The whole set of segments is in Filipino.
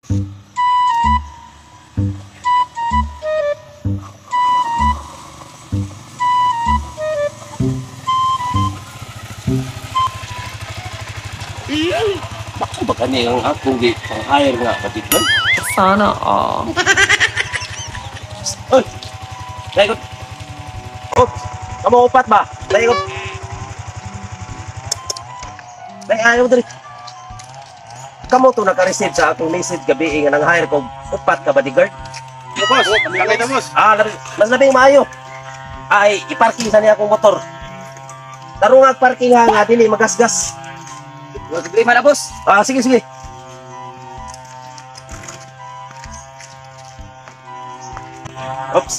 Baka ba kani ang akong pang-hire nga katitlan? Sana all. Oy! Daikot! Oh! Kamu upat ba? Daikot! Ayaw dali. Kamu to naka-receive sa akong message gabi nga nang hire ko upat ka bodyguard. Yo boss, kami lang na boss. Mas labing maayo. Ay, iparking sa niya akong motor. Tarungag parking nga dili magasgas. Sige man na boss. Sige, sige. Oops.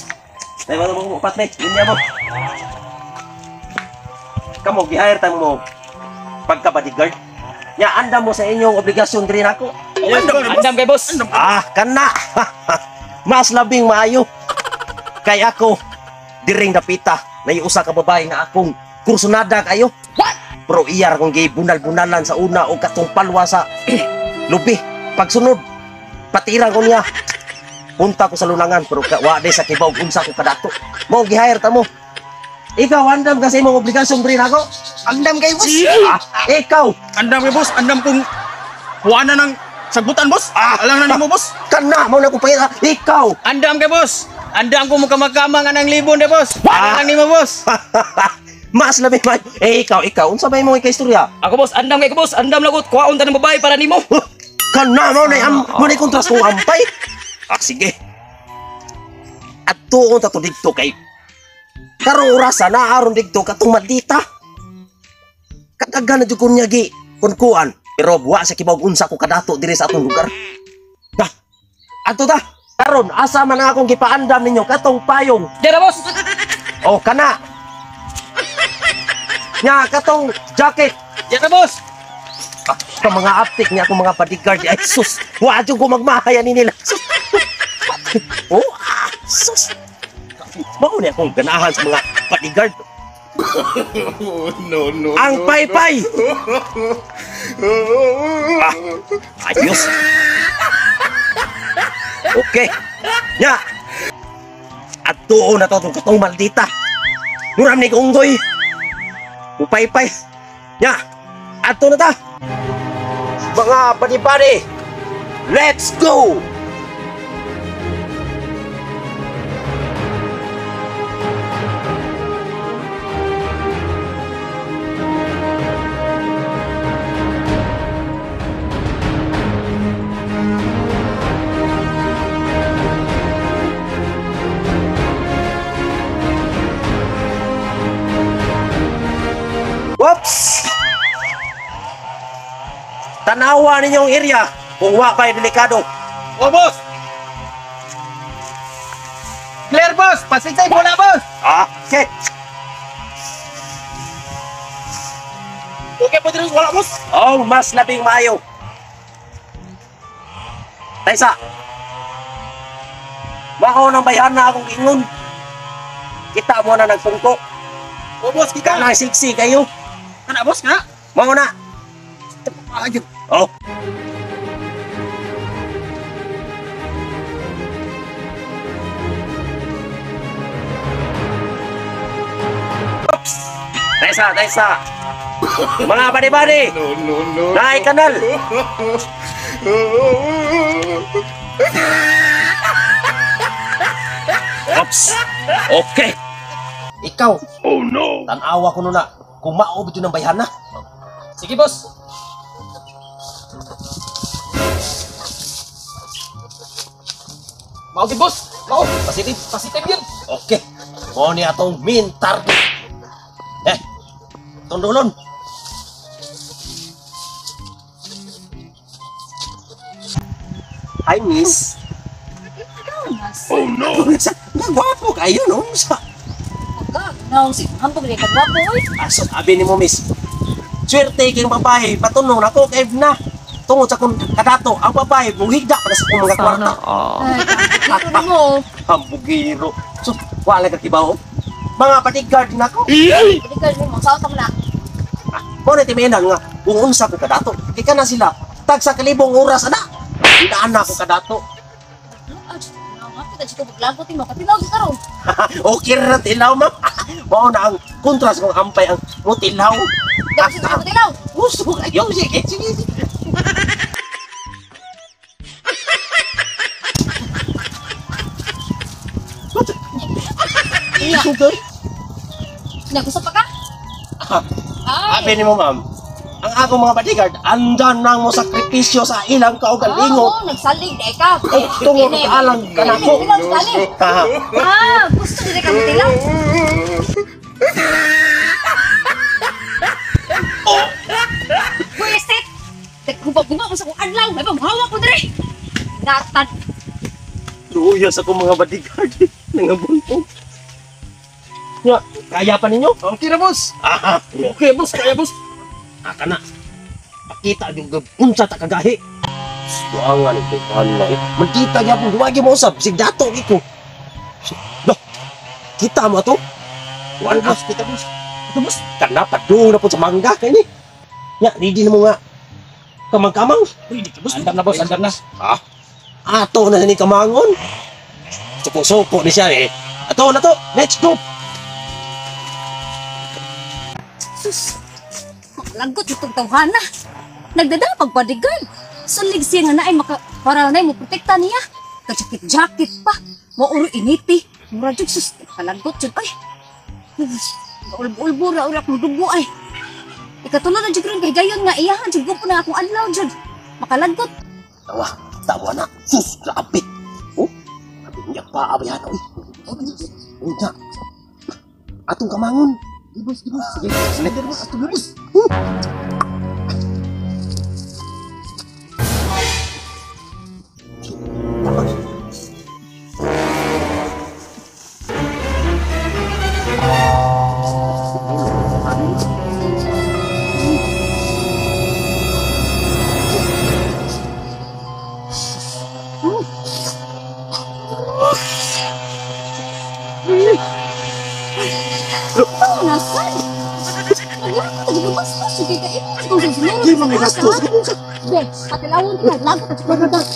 Tayo mo upat na. Linya mo. Kamu, gi-hire tayo mo pagka-bodyguard. Ya, andam mo sa inyong obligasyon din ako. Andam kay boss. Kana. Mas labing maayo. Kay ako, diring napita, na usa ka babae nga akong kursunada kayo. Pero iyar kung gay bunal-bunalan sa una o katong palwa sa lubi. Pagsunod, patiran ko niya. Punta ko sa lunangan, pero wa de sa kibaw unsa ko kadato. Mo gi-hire ta mo. Ikaw andam kasi imong obligasyon din ako. Andam kay boss. Ikaw. Andam kay boss. Andam kung kuana ng sagbutan boss. Alang na nimo boss. Kana mo na ko payta. Ikaw. Andam kay boss. Andam ko magkamagkama nga ng libon de boss. Alang nimo boss. Mas labi man. Ikaw. Unsa ba imong istorya? Ako boss, andam kay ko boss. Andam lagot kuhaon ta ng babae para nimo. Kana mo na kontras kong ampay. Sige. At tuon ta to dito kay karong orasa na aron dito katong maldita. Katagan na jud ko niya gi kunkuan. Pero wa sa kibaw unsa ko kadato diri sa atong lugar. Ato ta. Karon asa man akong gipaandam ninyo katong payong. Dira boss. Oh, kana. Nya katong jacket. Dira boss. Sa mga aptik niya akong mga bodyguard. Ay sus. Wa jud ko magmahaya ni nila. Sus. Oh, sus. Mao ni akong ganahan sa mga bodyguard. No. Ang paypay. Ayos. Okay. Nya. At tuon na to katong maldita. Nuram ni kunggoy. Upay-pay. Nya. Ato na ta. Mga body-body. Let's go. Whoops! Tanawa ninyong area kung wa pa'y delikado. Oh boss. Clear boss. Pasitsay bola boss. Okay. Okay po dito wala boss. Oh, mas labing maayo. Taysa. Mao nang bayan na akong ingon. Kita mo na nagpungko. Oh boss, kita Kana siksi kayo. Kana boss kana. Mao na. Ayun. Oh. Oops. Taysa. Mga badi-badi. No. Naik kanal. Oops. Okay. Ikaw. Oh no. Tanawa ko na kung mao bito ng bayhan na. Sige boss. Mau di boss. Mau. Positif yun. Okay. Mo ni atong main target. Tundulon. Hi, miss. Oh no. Nagwapo kayo, no? Naong si Hampog rin kagwapo oy. Aso, sabi ni mo, miss. Swerte kayong babae, patunong na ko, kay na. Tungod sa kung kadato, ang babae, buhigda para sa kong mga kwarta. Sana all. Ay, kakakita mo. Hambugiro. So, wala ka kibaw. Mga bodyguard na ko. Bodyguard mo, saan mo na? Mo na timenan nga, kung unsa ko kadato. Ika na sila, tag sa kalibong oras, ana. Daan na ako kadato. Kita jika berlagu timo katilaw sa karon. Okay ra tilaw, ma'am. Mao na ang kontras kong ampay ang mutilaw. Dapat sa katilaw. Gusto kayo, sige, sige. Iya. Sugay. Nagusap pa ka? Ay. Sabi ni mo, ma'am, ang akong mga bodyguard, andan nang mo sakripisyo sa ilang kaugalingon. Oo, nagsalig na ikaw. Tungod alang ka na ko. Katilaw sa kani. Gusto din ka katilaw. Pwesit! Nagguba-guba mo sa kong adlaw. May pamhawa ko diri. Natad. Luyas ako mga bodyguard. Nangabuntong. Ya, kaya pa ninyo? Okay na, boss. Okay, boss, kaya boss. Aka na. Pakita yung unsa ta kagahi. Suangan ito na eh. Magkita niya po, huwagi mo usap. Sig dato iko. Loh, kita mo to? Wala, boss, kita boss. Ito boss, kana padung na po sa mangga kay ni. Ya, ready na mo nga. Kamang-kamang. Ready ka, boss. Andam na, boss. Andam na. Ato na ni kamangon. Suko-suko ni siya eh. Ato na to, let's go. Sus. Lagot itong tawhana. Nagdadapag bodyguard. Sulig siya nga naay para na mo protekta niya. Kajakit-jakit pa. Mauro initi. Mura jud sus. Kalagot jud ay. Ulbo-ulbo ra urak mo dugo ay. Ikatulad na jud ron kay gayon nga iyahan jud ko na akong adlaw jud. Makalagot. Tawa na. Sus, grabe. Oh, grabe niya pa abayan. Uy, nga. Atong kamangon. Di boss. Sige, slender boss. Atong boss. Nasaan? Nagyan ko tayo bastos. Sige ka ito. Kung sa sinunod. Di mo may gastos. Ben, patilawon ka. Lagot at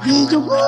Di juga.